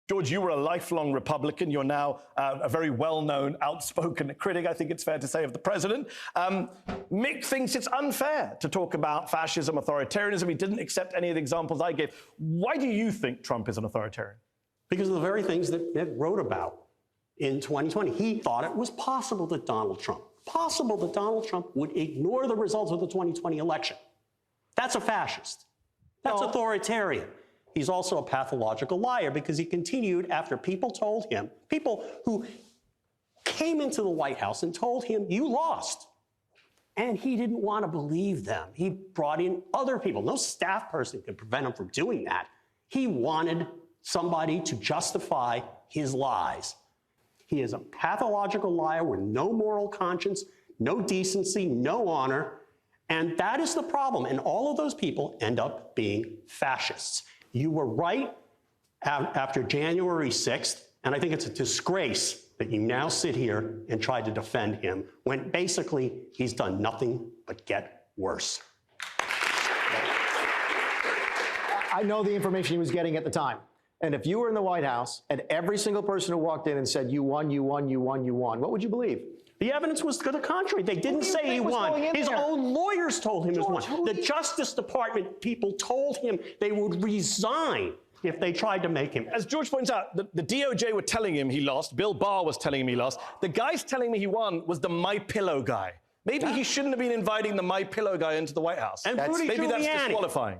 George, you were a lifelong Republican. You're now a very well-known, outspoken critic, I think it's fair to say, of the president. Mick thinks it's unfair to talk about fascism, authoritarianism. He didn't accept any of the examples I gave. Why do you think Trump is an authoritarian? Because of the very things that Mick wrote about in 2020. He thought it was possible that Donald Trump would ignore the results of the 2020 election. That's a fascist. That's authoritarian. He's also a pathological liar because he continued after people told him, people who came into the White House and told him, you lost. And he didn't want to believe them. He brought in other people. No staff person could prevent him from doing that. He wanted somebody to justify his lies. He is a pathological liar with no moral conscience, no decency, no honor. And that is the problem. And all of those people end up being fascists. You were right after January 6th, and I think it's a disgrace that you now sit here and try to defend him when basically he's done nothing but get worse. I know the information he was getting at the time. And if you were in the White House and every single person who walked in and said, you won, you won, you won, you won, what would you believe? The evidence was to the contrary. They didn't say he won. His own lawyers told him he won. The Justice Department people told him they would resign if they tried to make him. As George points out, the DOJ were telling him he lost. Bill Barr was telling him he lost. The guy's telling me he won was the My Pillow guy. Maybe he shouldn't have been inviting the My Pillow guy into the White House. And Maybe that's disqualifying.